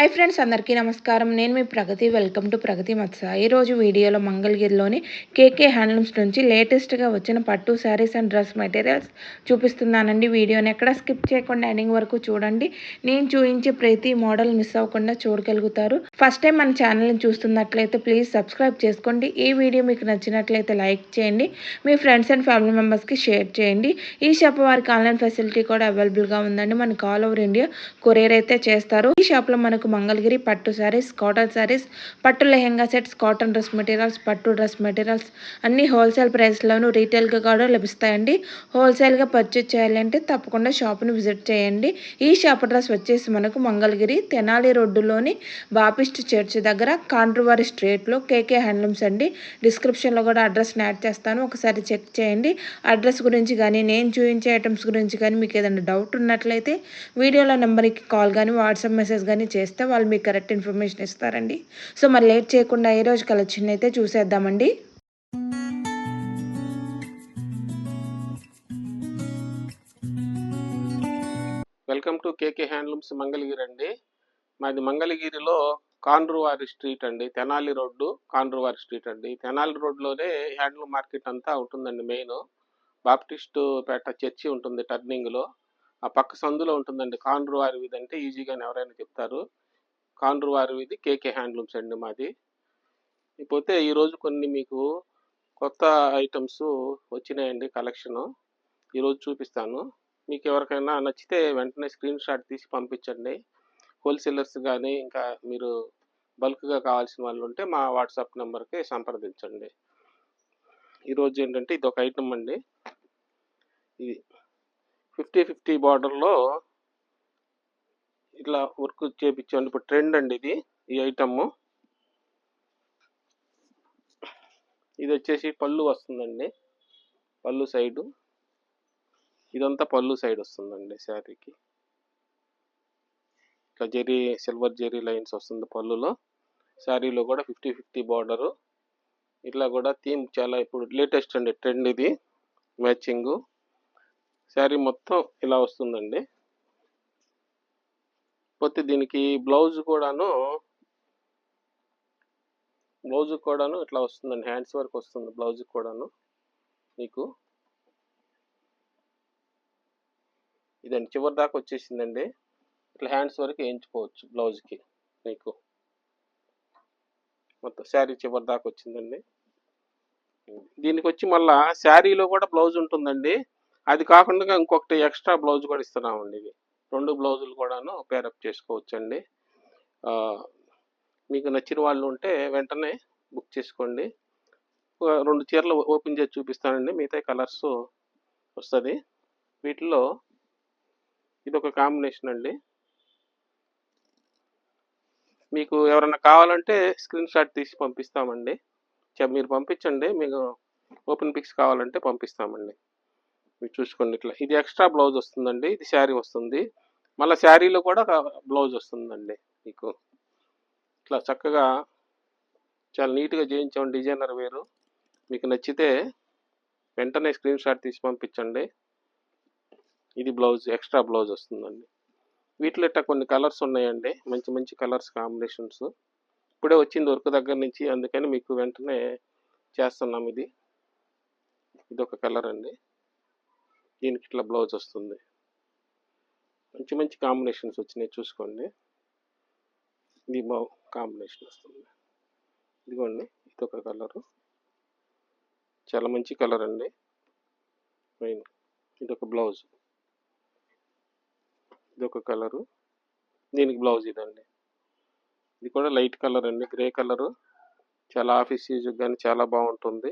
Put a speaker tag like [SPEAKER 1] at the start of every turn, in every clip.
[SPEAKER 1] Hi friends, అందరికీ నమస్కారం. నేను మీ ప్రగతి. వెల్కమ్ టు ప్రగతి మత్స. ఈరోజు వీడియోలో మంగళగిరిలోని కేకే హ్యాండ్లూమ్స్ నుంచి లేటెస్ట్గా వచ్చిన పట్టు శారీస్ అండ్ డ్రెస్ మెటీరియల్స్ చూపిస్తున్నానండి. వీడియోని ఎక్కడ స్కిప్ చేయకుండా ఎండింగ్ వరకు చూడండి. నేను చూపించే ప్రతి మోడల్ మిస్ అవ్వకుండా చూడగలుగుతారు. ఫస్ట్ టైం మన ఛానల్ని చూస్తున్నట్లయితే ప్లీజ్ సబ్స్క్రైబ్ చేసుకోండి. ఈ వీడియో మీకు నచ్చినట్లయితే లైక్ చేయండి. మీ ఫ్రెండ్స్ అండ్ ఫ్యామిలీ మెంబర్స్కి షేర్ చేయండి. ఈ షాప్ వారికి ఆన్లైన్ ఫెసిలిటీ కూడా అవైలబుల్గా ఉందండి. మనకు ఆల్ ఓవర్ ఇండియా కొరియర్ అయితే చేస్తారు. ఈ షాప్లో మనకు మంగళగిరి పట్టు శారీస్, కాటన్ శారీస్, పట్టు lehenga sets, cotton dress materials, పట్టు డ్రెస్ మెటీరియల్స్ అన్ని హోల్సేల్ ప్రైస్లోను రీటైల్గా కూడా లభిస్తాయండి. హోల్సేల్గా పర్చేజ్ చేయాలంటే తప్పకుండా షాప్ని విజిట్ చేయండి. ఈ షాప్ అడ్రస్ వచ్చేసి మనకు మంగళగిరి తెనాలి రోడ్డులోని బాపిస్ట్ చర్చ్ దగ్గర కాండ్రువారి స్ట్రీట్లో కేకే హ్యాండ్లూమ్స్ అండి. డిస్క్రిప్షన్లో కూడా అడ్రస్ని యాడ్ చేస్తాను, ఒకసారి చెక్ చేయండి. అడ్రస్ గురించి కానీ నేను చూపించే ఐటమ్స్ గురించి కానీ మీకు ఏదైనా డౌట్ ఉన్నట్లయితే వీడియోలో నెంబర్కి కాల్ కానీ వాట్సాప్ మెసేజ్ కానీ చేస్తే వాళ్ళు మీకు కరెక్ట్ ఇన్ఫర్మేషన్ ఇస్తారండి. సో మరి లేట్ చేయకుండా ఈ రోజు కలెక్షన్ అయితే చూసేద్దామండి.
[SPEAKER 2] Welcome to KK handlooms Mangalagiri అండి. మాది మంగళగిరిలో కాండ్రువారి స్ట్రీట్ అండి, తెనాలి రోడ్డు కాండ్రువారి స్ట్రీట్ అండి. తెనాలి రోడ్లోనే హ్యాండ్లూమ్ మార్కెట్ అంతా ఉంటుందండి. మెయిన్ బాప్టిస్ట్ పేట చర్చి ఉంటుంది టర్నింగ్లో, ఆ పక్క సందులో ఉంటుందండి. కాండ్రువారి వీధి అంటే ఈజీగానే ఎవరైనా చెప్తారు. కాండ్రువారి వీధి కేకే హ్యాండ్లూమ్స్ అండి మాది. ఇకపోతే ఈరోజు కొన్ని మీకు కొత్త ఐటమ్స్ వచ్చినాయండి, కలెక్షను ఈరోజు చూపిస్తాను. మీకు ఎవరికైనా నచ్చితే వెంటనే స్క్రీన్ షాట్ తీసి పంపించండి. హోల్సేలర్స్ కానీ ఇంకా మీరు బల్క్గా కావాల్సిన వాళ్ళు ఉంటే మా వాట్సాప్ నెంబర్కి సంప్రదించండి. ఈరోజు ఏంటంటే ఇది ఒక ఐటమ్ అండి. ఇది 50-50 బార్డర్లో ఇట్లా వర్క్ చేయించండి. ఇప్పుడు ట్రెండ్ అండి ఇది, ఈ ఐటమ్. ఇది వచ్చేసి పళ్ళు వస్తుందండి, పళ్ళు సైడు ఇదంతా పళ్ళు సైడ్ వస్తుందండి శారీకి. ఇట్లా జెరీ, సిల్వర్ జెరీ లైన్స్ వస్తుంది పళ్ళులో. శారీలో కూడా 50-50 బార్డరు. ఇట్లా కూడా థీమ్ చాలా ఇప్పుడు లేటెస్ట్ అండి, ట్రెండ్ ఇది. మ్యాచింగ్ శారీ మొత్తం ఇలా వస్తుందండి. పోతే దీనికి బ్లౌజ్ కూడాను ఇట్లా వస్తుందండి. హ్యాండ్స్ వర్క్ వస్తుంది బ్లౌజ్ కూడాను మీకు. ఇదండి చివరి దాకా వచ్చేసిందండి. ఇట్లా హ్యాండ్స్ వరకు వేయించుకోవచ్చు బ్లౌజ్కి మీకు. మొత్తం శారీ చివరి దాకా వచ్చిందండి. దీనికి వచ్చి మళ్ళా శారీలో కూడా బ్లౌజ్ ఉంటుందండి. అది కాకుండా ఇంకొకటి ఎక్స్ట్రా బ్లౌజ్ కూడా ఇస్తున్నామండి. ఇది 2 బ్లౌజులు కూడాను పేరప్ చేసుకోవచ్చండి. మీకు నచ్చిన వాళ్ళు ఉంటే వెంటనే బుక్ చేసుకోండి. 2 చీరలు ఓపెన్ చేసి చూపిస్తానండి, మిగతా కలర్స్ వస్తుంది. వీటిలో ఇదొక కాంబినేషన్ అండి. మీకు ఎవరైనా కావాలంటే స్క్రీన్ షాట్ తీసి పంపిస్తామండి. మీరు పంపించండి, మీకు ఓపెన్ పిక్స్ కావాలంటే పంపిస్తామండి. మీరు చూసుకోండి. ఇట్లా ఇది ఎక్స్ట్రా బ్లౌజ్ వస్తుందండి, ఇది శారీ వస్తుంది. మళ్ళీ శారీలో కూడా బ్లౌజ్ వస్తుందండి మీకు. ఇట్లా చక్కగా చాలా నీట్గా చేయించాం, డిజైనర్ వేరు. మీకు నచ్చితే వెంటనే స్క్రీన్ షాట్ తీసి పంపించండి. ఇది బ్లౌజ్, ఎక్స్ట్రా బ్లౌజ్ వస్తుందండి. వీటిలో ఇట్లా కొన్ని కలర్స్ ఉన్నాయండి, మంచి మంచి కలర్స్ కాంబినేషన్స్. ఇప్పుడే వచ్చింది వర్క్ దగ్గర నుంచి, అందుకని మీకు వెంటనే చేస్తున్నాం. ఇదొక కలర్ అండి, దీనికి ఇట్లా బ్లౌజ్ వస్తుంది. మంచి మంచి కాంబినేషన్స్ వచ్చినాయి, చూసుకోండి. ఇది కాంబినేషన్ వస్తుంది. ఇదిగోండి, ఇదొక కలరు, చాలా మంచి కలర్ అండి. మెయిన్ ఇదొక బ్లౌజ్, ఇదొక కలరు, దీనికి బ్లౌజ్ ఇదండి. ఇది కూడా లైట్ కలర్ అండి, గ్రే కలరు. చాలా ఆఫీస్ యూజ్ కానీ చాలా బాగుంటుంది.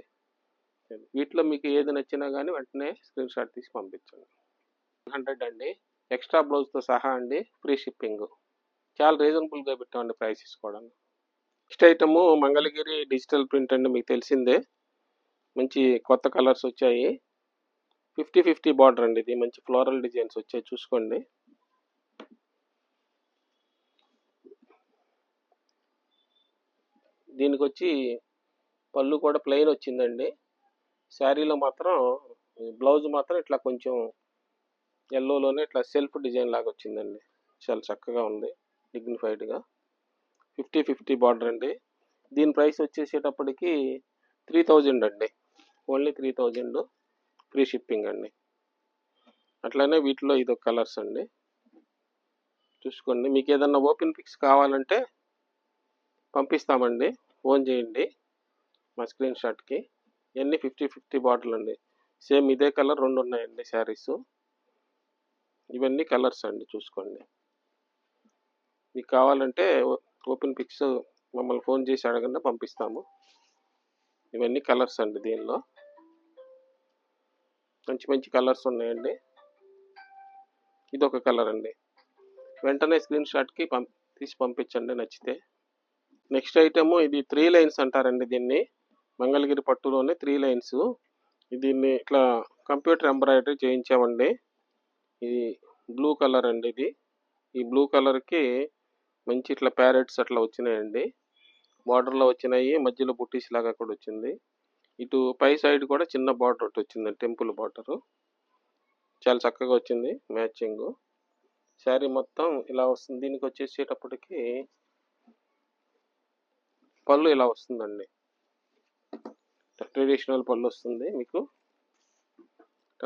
[SPEAKER 2] వీటిలో మీకు ఏది నచ్చినా కానీ వెంటనే స్క్రీన్ షాట్ తీసి పంపించండి. 100 అండి, ఎక్స్ట్రా బ్లౌజ్తో సహా అండి, ఫ్రీ షిప్పింగ్. చాలా రీజనబుల్గా పెట్టామండి ప్రైసెస్ కూడా. Next item Mangalagiri digital print అండి, మీకు తెలిసిందే. మంచి కొత్త కలర్స్ వచ్చాయి. 50-50 బార్డర్ అండి, ఇది మంచి ఫ్లోరల్ డిజైన్స్ వచ్చాయి, చూసుకోండి. దీనికి వచ్చి పళ్ళు కూడా ప్లెయిన్ వచ్చిందండి. శారీలో మాత్రం బ్లౌజ్ మాత్రం ఇట్లా కొంచెం ఎల్లోలోనే ఇట్లా సెల్ఫ్ డిజైన్ లాగా వచ్చిందండి. చాలా చక్కగా ఉంది, డిగ్నిఫైడ్గా. 50-50 బార్డర్ అండి. దీని ప్రైస్ వచ్చేసేటప్పటికి 3000 అండి. ఓన్లీ 3000 ఫ్రీ షిప్పింగ్ అండి. అట్లానే వీటిలో ఇదొక కలర్స్ అండి. చూసుకోండి. మీకు ఏదన్నా ఓపెన్ పిక్స్ కావాలంటే పంపిస్తామండి. ఫోన్ చేయండి మా స్క్రీన్ షాట్కి. ఇవన్నీ 50-50 బాటిల్ అండి. సేమ్ ఇదే కలర్ 2 ఉన్నాయండి శారీస్. ఇవన్నీ కలర్స్ అండి. చూసుకోండి. మీకు కావాలంటే ఓపెన్ పిక్స్ మమ్మల్ని ఫోన్ చేసి అడగండి, పంపిస్తాము. ఇవన్నీ కలర్స్ అండి. దీనిలో మంచి మంచి కలర్స్ ఉన్నాయండి. ఇదొక కలర్ అండి. వెంటనే స్క్రీన్ షాట్కి తీసి పంపించండి నచ్చితే. నెక్స్ట్ ఐటమ్ ఇది 3 లైన్స్ అంటారండి దీన్ని. మంగళగిరి పట్టులోనే 3 లైన్స్. దీన్ని ఇట్లా కంప్యూటర్ ఎంబ్రాయిడరీ చేయించామండి. ఇది బ్లూ కలర్ అండి. ఇది ఈ బ్లూ కలర్కి మంచి ఇట్లా ప్యారెట్స్ అట్లా వచ్చినాయండి. బార్డర్లో వచ్చినాయి, మధ్యలో బుట్టీస్ లాగా కూడా వచ్చింది. ఇటు పై సైడ్ కూడా చిన్న బార్డర్ ఒకటి వచ్చింది, టెంపుల్ బార్డర్. చాలా చక్కగా వచ్చింది మ్యాచింగ్. శారీ మొత్తం ఇలా వస్తుంది. దీనికి వచ్చేసేటప్పటికి పళ్ళు ఇలా వస్తుందండి. ట్రెడిషనల్ పళ్ళు వస్తుంది. మీకు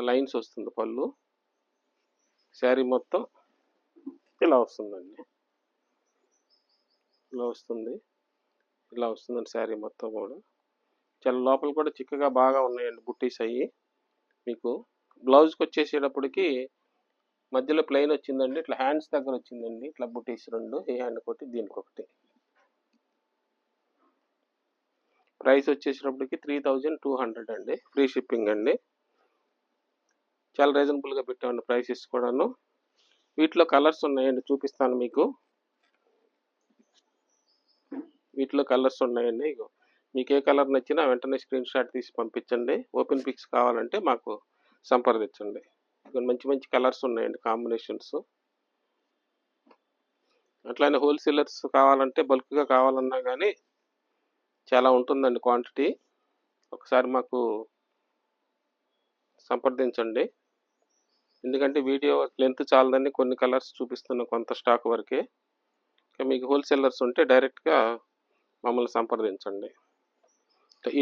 [SPEAKER 2] లైన్స్ వస్తుంది పళ్ళు. శారీ మొత్తం ఇలా వస్తుందండి. ఇలా వస్తుందండి శారీ మొత్తం కూడా. చాలా లోపల కూడా చిక్కగా బాగా ఉన్నాయండి బుట్టీస్ అయ్యి. మీకు బ్లౌజ్కి వచ్చేసేటప్పటికి మధ్యలో ప్లెయిన్ వచ్చిందండి. ఇట్లా హ్యాండ్స్ దగ్గర వచ్చిందండి. ఇట్లా బుట్టీస్ 2, ఈ హ్యాండ్ ఒకటి, దీనికి ఒకటి. ప్రైస్ వచ్చేసేటప్పటికి 3200 అండి. ఫ్రీ షిప్పింగ్ అండి. చాలా రీజనబుల్గా పెట్టామండి ప్రైసెస్ కూడాను. వీటిలో కలర్స్ ఉన్నాయండి, చూపిస్తాను మీకు. వీటిలో కలర్స్ ఉన్నాయండి. ఇగో మీకు ఏ కలర్ నచ్చినా వెంటనే స్క్రీన్ షాట్ తీసి పంపించండి. ఓపెన్ పిక్స్ కావాలంటే మాకు సంప్రదించండి. మంచి మంచి కలర్స్ ఉన్నాయండి, కాంబినేషన్స్. అట్లానే హోల్సేలర్స్ కావాలంటే బల్క్గా కావాలన్నా కానీ చాలా ఉంటుందండి క్వాంటిటీ. ఒకసారి మాకు సంప్రదించండి. ఎందుకంటే వీడియో లెంత్ చాలదని కొన్ని కలర్స్ చూపిస్తున్న కొంత స్టాక్ వరకే. మీకు హోల్సేలర్స్ ఉంటే డైరెక్ట్గా మమ్మల్ని సంప్రదించండి.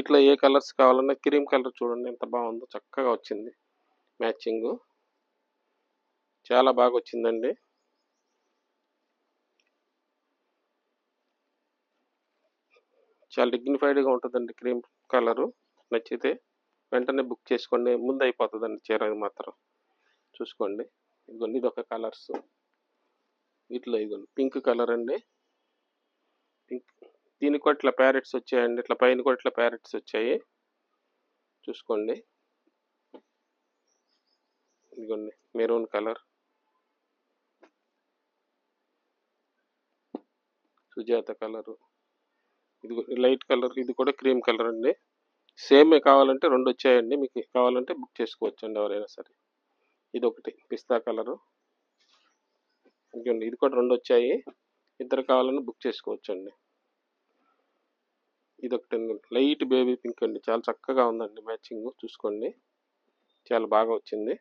[SPEAKER 2] ఇట్లా ఏ కలర్స్ కావాలన్నా, క్రీమ్ కలర్ చూడండి ఎంత బాగుందో, చక్కగా వచ్చింది మ్యాచింగ్. చాలా బాగా వచ్చిందండి. చాలా డిగ్నిఫైడ్గా ఉంటుందండి క్రీమ్ కలరు. నచ్చితే వెంటనే బుక్ చేసుకోండి. ముందు అయిపోతుందండి చీర మాత్రం. చూసుకోండి. ఇదిగోండి ఇదొక కలర్స్. వీటిలో ఇదిగోండి పింక్ కలర్ అండి. పింక్, దీనికి కూడా ఇట్లా ప్యారెట్స్ వచ్చాయండి. ఇట్లా పైన కూడా ఇట్లా ప్యారెట్స్ వచ్చాయి. చూసుకోండి. ఇదిగోండి మెరూన్ కలర్, సుజాత కలరు, ఇది లైట్ కలర్, ఇది కూడా క్రీమ్ కలర్ అండి. సేమే కావాలంటే 2 వచ్చాయండి. మీకు కావాలంటే బుక్ చేసుకోవచ్చండి ఎవరైనా సరే. ఇది ఒకటి పిస్తా కలరు. ఇదిగోండి ఇది కూడా 2 వచ్చాయి. ఇద్దరు కావాలని బుక్ చేసుకోవచ్చండి. ఇది ఒకటి లైట్ బేబీ పింక్ అండి. చాలా చక్కగా ఉందండి మ్యాచింగ్. చూసుకోండి, చాలా బాగా వచ్చింది.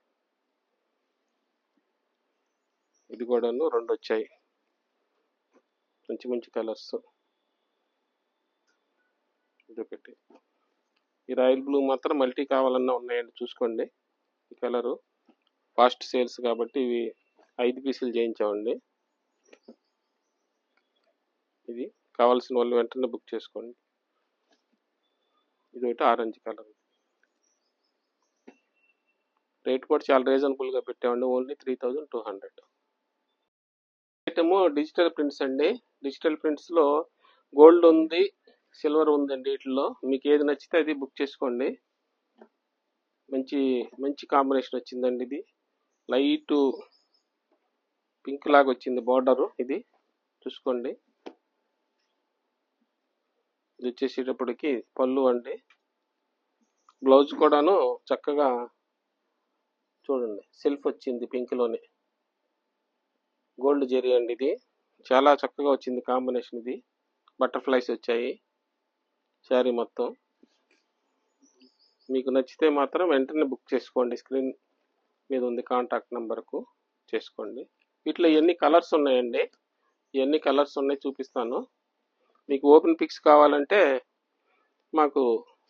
[SPEAKER 2] ఇది కూడాను 2 వచ్చాయి. మంచి మంచి కలర్స్. ఇదొకటి. ఈ రాయల్ బ్లూ మాత్రం మల్టీ కావాలన్నా ఉన్నాయండి. చూసుకోండి. ఈ కలరు ఫాస్ట్ సేల్స్ కాబట్టి ఇవి 5 పీసులు చేయించామండి. ఇది కావాల్సిన వాళ్ళు వెంటనే బుక్ చేసుకోండి. ఇది ఒకటి ఆరెంజ్ కలర్. రేట్ కూడా చాలా రీజనబుల్గా పెట్టామండి. ఓన్లీ 3200. ఐటమ్ డిజిటల్ ప్రింట్స్ అండి. డిజిటల్ ప్రింట్స్లో గోల్డ్ ఉంది, సిల్వర్ ఉందండి. వీటిలో మీకు ఏది నచ్చితే అది బుక్ చేసుకోండి. మంచి మంచి కాంబినేషన్ వచ్చిందండి. ఇది లైట్ పింక్ లాగా వచ్చింది బార్డరు. ఇది చూసుకోండి. ఇది వచ్చేసేటప్పటికి పళ్ళు అండి. బ్లౌజ్ కూడాను చక్కగా చూడండి, సెల్ఫ్ వచ్చింది పింక్లోనే. గోల్డ్ జెరీ అండి. ఇది చాలా చక్కగా వచ్చింది కాంబినేషన్. ఇది బటర్ఫ్లైస్ వచ్చాయి శారీ మొత్తం. మీకు నచ్చితే మాత్రం వెంటనే బుక్ చేసుకోండి. స్క్రీన్ మీద ఉంది కాంటాక్ట్ నెంబర్కు చేసుకోండి. వీటిలో ఎన్ని కలర్స్ ఉన్నాయండి, ఇవన్నీ కలర్స్ ఉన్నాయి చూపిస్తాను. మీకు ఓపెన్ పిక్స్ కావాలంటే మాకు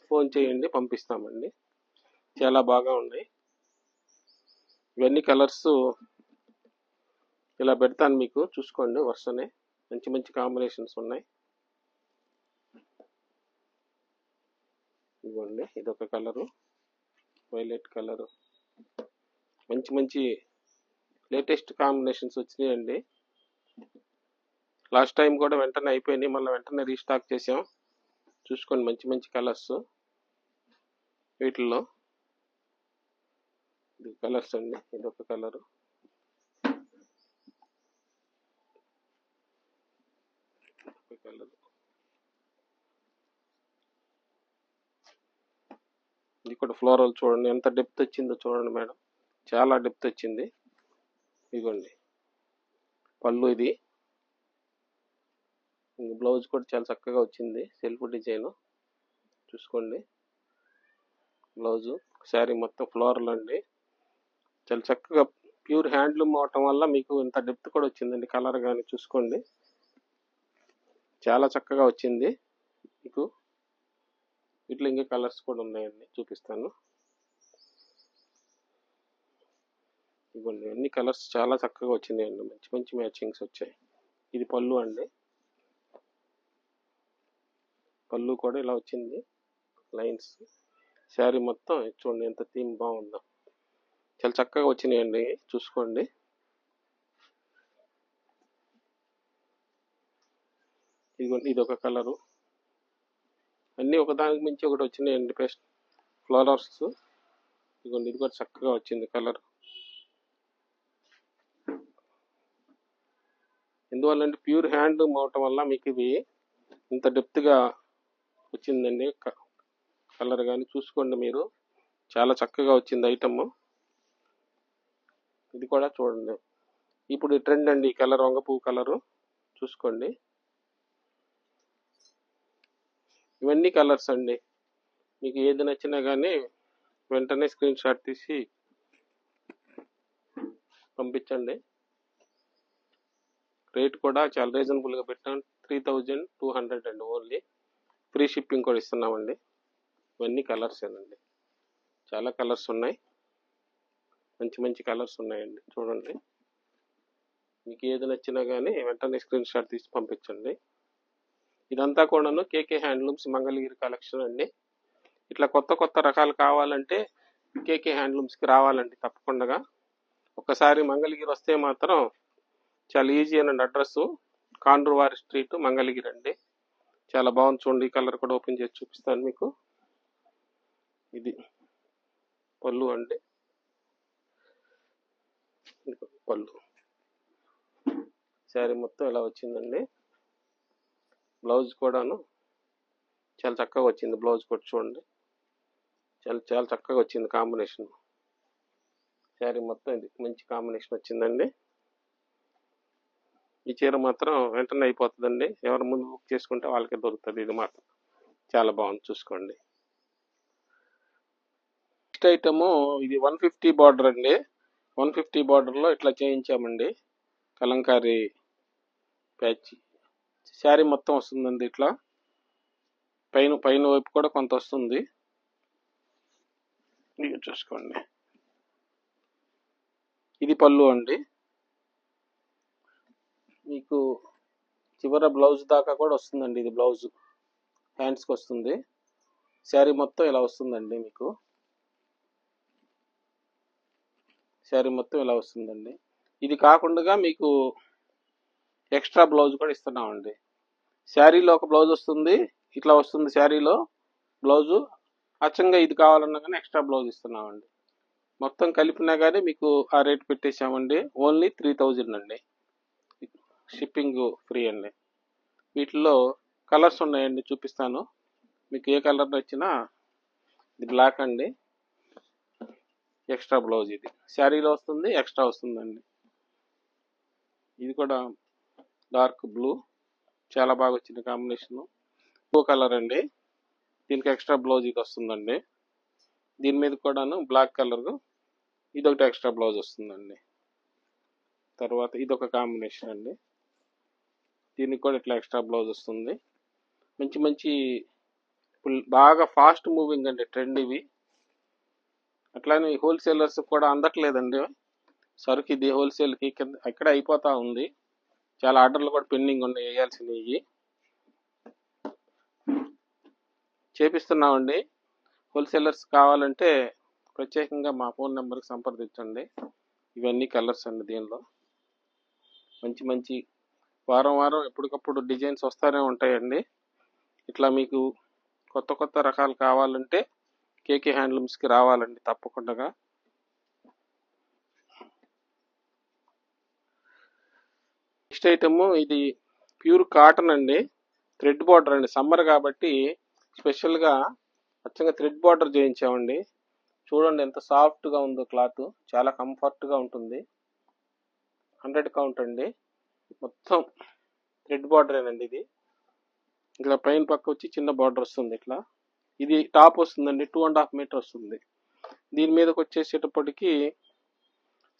[SPEAKER 2] ఫోన్ చేయండి, పంపిస్తామండి. చాలా బాగా ఉన్నాయి. ఇవన్నీ కలర్స్ ఇలా పెడతాను, మీకు చూసుకోండి వరుసనే. మంచి మంచి కాంబినేషన్స్ ఉన్నాయి. ఇదిగోండి, ఇదొక కలరు, వైలెట్ కలరు. మంచి మంచి లేటెస్ట్ కాంబినేషన్స్ వచ్చినాయండి. లాస్ట్ టైం కూడా వెంటనే అయిపోయినాయి, మళ్ళీ వెంటనే రీస్టాక్ చేసాం. చూసుకోండి, మంచి మంచి కలర్స్. వీటిల్లో ఇది కలర్స్ అండి. ఇదొక కలరు, కలర్. ఇది కూడా ఫ్లోరల్ చూడండి, ఎంత డెప్త్ వచ్చిందో చూడండి మేడం, చాలా డెప్త్ వచ్చింది. ఇదిగోండి పళ్ళు, ఇది బ్లౌజ్ కూడా చాలా చక్కగా వచ్చింది, సెల్ఫ్ డిజైన్. చూసుకోండి బ్లౌజు. శారీ మొత్తం ఫ్లోరల్ అండి, చాలా చక్కగా ప్యూర్ హ్యాండ్లూమ్ అవటం వల్ల మీకు ఇంత డెప్త్ కూడా వచ్చిందండి. కలర్ కానీ చూసుకోండి, చాలా చక్కగా వచ్చింది మీకు. ఇట్లా ఇంకా కలర్స్ కూడా ఉన్నాయండి, చూపిస్తాను. ఇవ్వండి, అన్ని కలర్స్ చాలా చక్కగా వచ్చినాయండి, మంచి మంచి మ్యాచింగ్స్ వచ్చాయి. ఇది పళ్ళు అండి, పళ్ళు కూడా ఇలా వచ్చింది, లైన్స్. శారీ మొత్తం చూడండి ఎంత థీమ్ బాగుందో, చాలా చక్కగా వచ్చినాయండి, చూసుకోండి. ఇదిగోండి, ఇది ఒక కలరు. అన్నీ ఒకదానికి మించి ఒకటి వచ్చినాయండి, బెస్ట్ ఫ్లవర్స్. ఇదిగోండి, ఇది కూడా చక్కగా వచ్చింది కలర్. ఎందువల్లంటే ప్యూర్ హ్యాండ్లూమ్ అవటం వల్ల మీకు ఇది ఇంత డెప్త్గా వచ్చిందండి. కలర్ కానీ చూసుకోండి మీరు, చాలా చక్కగా వచ్చింది ఐటమ్. ఇది కూడా చూడండి, ఇప్పుడు ట్రెండ్ అండి ఈ కలర్, వంగ పువ్వు కలరు. చూసుకోండి, ఇవన్నీ కలర్స్ అండి. మీకు ఏది నచ్చినా కానీ వెంటనే స్క్రీన్ షాట్ తీసి పంపించండి. రేట్ కూడా చాలా రీజనబుల్గా పెట్టాం, 3200 అండి ఓన్లీ. ఫ్రీ షిప్పింగ్ కూడా ఇస్తున్నామండి. ఇవన్నీ కలర్స్ ఏనండి, చాలా కలర్స్ ఉన్నాయి, మంచి మంచి కలర్స్ ఉన్నాయండి. చూడండి, మీకు ఏది నచ్చినా కానీ వెంటనే స్క్రీన్ షాట్ తీసి పంపించండి. ఇదంతా కూడాను కేకే హ్యాండ్లూమ్స్ మంగళగిరి కలెక్షన్ అండి. ఇట్లా కొత్త కొత్త రకాలు కావాలంటే కేకే హ్యాండ్లూమ్స్కి రావాలండి తప్పకుండా. ఒకసారి మంగళగిరి వస్తే మాత్రం చాలా ఈజీ అనండి. అడ్రస్ కాండ్రువారి స్ట్రీట్, మంగళగిరి అండి. చాలా బాగుంది చూడండి. ఈ కలర్ కూడా ఓపెన్ చేసి చూపిస్తాను మీకు. ఇది పళ్ళు అండి, పళ్ళు. శారీ మొత్తం ఇలా వచ్చిందండి. బ్లౌజ్ కూడాను చాలా చక్కగా వచ్చింది, బ్లౌజ్ కూడా చూడండి, చాలా చాలా చక్కగా వచ్చింది కాంబినేషన్. శారీ మొత్తం ఇది మంచి కాంబినేషన్ వచ్చిందండి. ఈ చీర మాత్రం వెంటనే అయిపోతుందండి, ఎవరు ముందు బుక్ చేసుకుంటే వాళ్ళకే దొరుకుతుంది. ఇది మాత్రం చాలా బాగుంది, చూసుకోండి. నెక్స్ట్ ఐటము ఇది 150 బార్డర్ అండి. 150 బార్డర్లో ఇట్లా చేయించామండి, కలంకారీ ప్యాచ్. శారీ మొత్తం వస్తుందండి ఇట్లా, పైన వైపు కూడా కొంత వస్తుంది. ఇది చూసుకోండి, ఇది పళ్ళు అండి. మీకు చివర బ్లౌజ్ దాకా కూడా వస్తుందండి, ఇది బ్లౌజ్ హ్యాండ్స్కి వస్తుంది. శారీ మొత్తం ఇలా వస్తుందండి మీకు, శారీ మొత్తం ఇలా వస్తుందండి. ఇది కాకుండా మీకు ఎక్స్ట్రా బ్లౌజ్ కూడా ఇస్తున్నామండి. శారీలో ఒక బ్లౌజ్ వస్తుంది, ఇట్లా వస్తుంది శారీలో బ్లౌజు. అచ్చంగా ఇది కావాలన్నా కానీ ఎక్స్ట్రా బ్లౌజ్ ఇస్తున్నామండి. మొత్తం కలిపినా కానీ మీకు ఆ రేట్ పెట్టేసామండి, ఓన్లీ 3000 అండి. షిప్పింగ్ ఫ్రీ అండి. వీటిలో కలర్స్ ఉన్నాయండి, చూపిస్తాను మీకు. ఏ కలర్ నచ్చినా. ఇది బ్లాక్ అండి, ఎక్స్ట్రా బ్లౌజ్. ఇది శారీలో వస్తుంది, ఎక్స్ట్రా వస్తుందండి. ఇది కూడా డార్క్ బ్లూ, చాలా బాగా వచ్చింది కాంబినేషన్. బ్లూ కలర్ అండి, దీనికి ఎక్స్ట్రా బ్లౌజ్ ఇది వస్తుందండి. దీని మీద కూడాను బ్లాక్ కలర్, ఇదొకటి ఎక్స్ట్రా బ్లౌజ్ వస్తుందండి. తర్వాత ఇదొక కాంబినేషన్ అండి, దీనికి కూడా ఇట్లా ఎక్స్ట్రా బ్లౌజ్ వస్తుంది. మంచి మంచి ఇప్పుడు బాగా ఫాస్ట్ మూవింగ్ అండి ట్రెండ్ ఇవి. అట్లానే హోల్సేలర్స్ కూడా అందట్లేదండి సరుకు. ఇది హోల్సేల్కి కింద ఇక్కడ అయిపోతా ఉంది. చాలా ఆర్డర్లు కూడా పెండింగ్ ఉన్నాయి వేయాల్సినవి. చేపిస్తున్నామండి. హోల్సేలర్స్ కావాలంటే ప్రత్యేకంగా మా ఫోన్ నెంబర్కి సంప్రదించండి. ఇవన్నీ కలర్స్ అండి. దీనిలో మంచి మంచి వారం వారం ఎప్పటికప్పుడు డిజైన్స్ వస్తూనే ఉంటాయండి. ఇట్లా మీకు కొత్త కొత్త రకాలు కావాలంటే కేకే హ్యాండ్లూమ్స్కి రావాలండి తప్పకుండా. నెక్స్ట్ ఐటమ్ ఇది ప్యూర్ కాటన్ అండి, థ్రెడ్ బార్డర్ అండి. సమ్మర్ కాబట్టి స్పెషల్గా అచ్చంగా థ్రెడ్ బార్డర్ చేయించామండి. చూడండి ఎంత సాఫ్ట్గా ఉందో క్లాత్, చాలా కంఫర్ట్గా ఉంటుంది. 100 కౌంట్ అండి. మొత్తం థ్రెడ్ బార్డరేనండి ఇది. ఇట్లా పైన పక్క వచ్చి చిన్న బార్డర్ వస్తుంది. ఇట్లా ఇది టాప్ వస్తుందండి, 2.5 మీటర్ వస్తుంది. దీని మీదకి వచ్చేసేటప్పటికి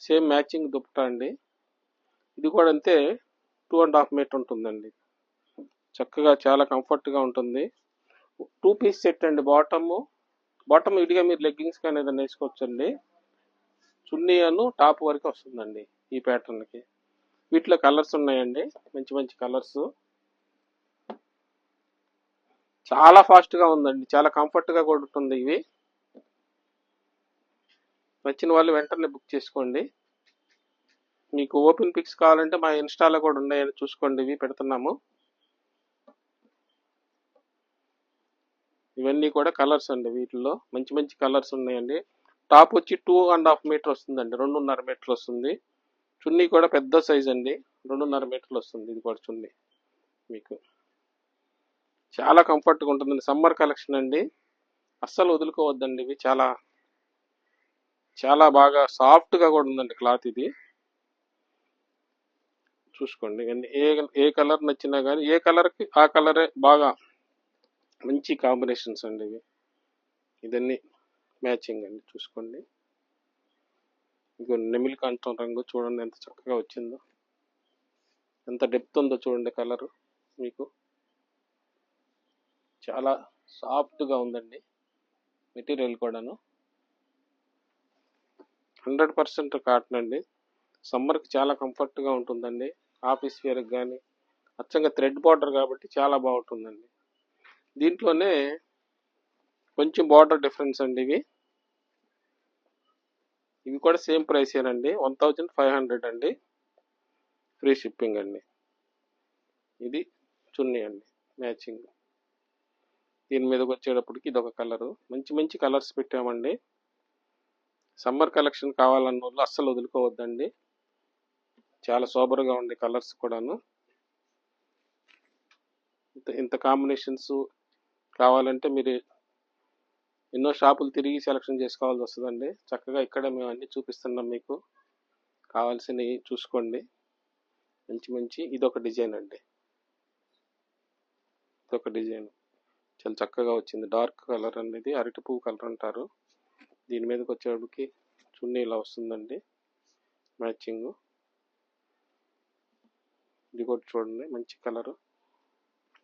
[SPEAKER 2] సేమ్ మ్యాచింగ్ దుప్పటా అండి. ఇది కూడా అంతే 2.5 మీటర్ ఉంటుందండి. చక్కగా చాలా కంఫర్ట్గా ఉంటుంది. 2 పీస్ సెట్ అండి. బాటమ్ విడిగా మీరు లెగ్గింగ్స్ కానీ ఏదైనా వేసుకోవచ్చండి. చున్నీ టాప్ వరకు వస్తుందండి ఈ ప్యాటర్న్కి. వీటిలో కలర్స్ ఉన్నాయండి, మంచి మంచి కలర్స్. చాలా ఫాస్ట్గా ఉందండి, చాలా కంఫర్ట్గా కూడా ఉంటుంది. ఇవి నచ్చిన వాళ్ళు వెంటనే బుక్ చేసుకోండి. మీకు ఓపెన్ పిక్స్ కావాలంటే మా ఇన్స్టాలో కూడా ఉన్నాయని చూసుకోండి, ఇవి పెడుతున్నాము. ఇవన్నీ కూడా కలర్స్ అండి. వీటిల్లో మంచి మంచి కలర్స్ ఉన్నాయండి. టాప్ వచ్చి 2.5 మీటర్ వస్తుందండి, 2.5 మీటర్లు వస్తుంది. చున్నీ కూడా పెద్ద సైజ్ అండి, 2.5 మీటర్లు వస్తుంది. ఇది కూడా చున్నీ మీకు చాలా కంఫర్ట్గా ఉంటుందండి. సమ్మర్ కలెక్షన్ అండి, అస్సలు వదులుకోవద్దండి. ఇవి చాలా చాలా బాగా సాఫ్ట్గా కూడా ఉందండి క్లాత్. ఇది చూసుకోండి. ఏ కలర్ నచ్చినా కానీ ఏ కలర్కి ఆ కలరే బాగా మంచి కాంబినేషన్స్ అండి ఇవి. ఇదన్నీ మ్యాచింగ్ అండి. చూసుకోండి, ఇగో నెమిలి కంఠం రంగు చూడండి ఎంత చక్కగా వచ్చిందో, ఎంత డెప్త్ ఉందో చూడండి. కలర్ మీకు చాలా సాఫ్ట్గా ఉందండి. మెటీరియల్ కూడాను 100% కాటన్ అండి. సమ్మర్కి చాలా కంఫర్ట్గా ఉంటుందండి. ఆఫీస్ వేర్కి కానీ అచ్చంగా థ్రెడ్ బార్డర్ కాబట్టి చాలా బాగుంటుందండి. దీంట్లోనే కొంచెం బార్డర్ డిఫరెన్స్ అండి. ఇవి కూడా సేమ్ ప్రైసేనండి, 1500 అండి, ఫ్రీ షిప్పింగ్ అండి. ఇది చున్నీ అండి మ్యాచింగ్. దీని మీదకి వచ్చేటప్పటికి ఇదొక కలరు. మంచి మంచి కలర్స్ పెట్టామండి. సమ్మర్ కలెక్షన్ కావాలన్న వాళ్ళు అస్సలు వదులుకోవద్దండి. చాలా సూపర్గా ఉంది కలర్స్ కూడాను. ఇంత కాంబినేషన్స్ కావాలంటే మీరు ఎన్నో షాపులు తిరిగి సెలెక్షన్ చేసుకోవాల్సి వస్తుందండి. చక్కగా ఇక్కడే మేము అన్నీ చూపిస్తున్నాం. మీకు కావాల్సినవి చూసుకోండి. మంచి మంచి ఇదొక డిజైన్ అండి, ఇదొక డిజైన్ చాలా చక్కగా వచ్చింది. డార్క్ కలర్ అనేది అరటి పువ్వు కలర్ అంటారు. దీని మీదకి వచ్చేటప్పటికి చున్నీ ఇలా వస్తుందండి మ్యాచింగ్. ఇది కూడా చూడండి మంచి కలరు,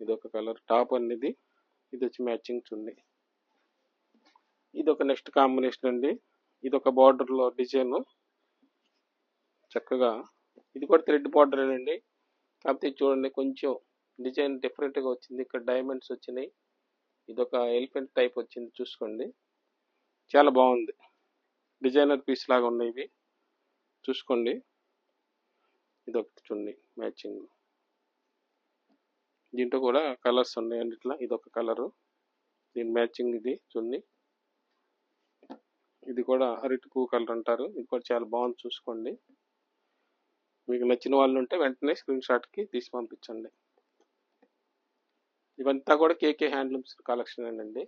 [SPEAKER 2] ఇదొక కలర్ టాప్ అనేది. ఇది వచ్చి మ్యాచింగ్ చున్నీ. ఇదొక నెక్స్ట్ కాంబినేషన్ అండి. ఇదొక బార్డర్లో డిజైన్ చక్కగా. ఇది కూడా థ్రెడ్ బార్డర్ అండి, కాకపోతే చూడండి కొంచెం డిజైన్ డిఫరెంట్గా వచ్చింది. ఇక్కడ డైమండ్స్ వచ్చినాయి. ఇదొక ఎలిఫెంట్ టైప్ వచ్చింది. చూసుకోండి, చాలా బాగుంది. డిజైనర్ పీస్ లాగా ఉన్నాయి ఇవి. చూసుకోండి, ఇదొక చున్నీ మ్యాచింగ్. దీంట్లో కూడా కలర్స్ ఉన్నాయండి. ఇట్లా ఇదొక కలరు, దీని మ్యాచింగ్ ఇది చున్నీ. ఇది కూడా అరటి పువ్వు కలర్ అంటారు. ఇది కూడా చాలా బాగుంది. చూసుకోండి, మీకు నచ్చిన వాళ్ళు ఉంటే వెంటనే స్క్రీన్ షాట్కి తీసి పంపించండి. ఇవంతా కూడా కేకే హ్యాండ్లూమ్స్ కలెక్షన్ అండి.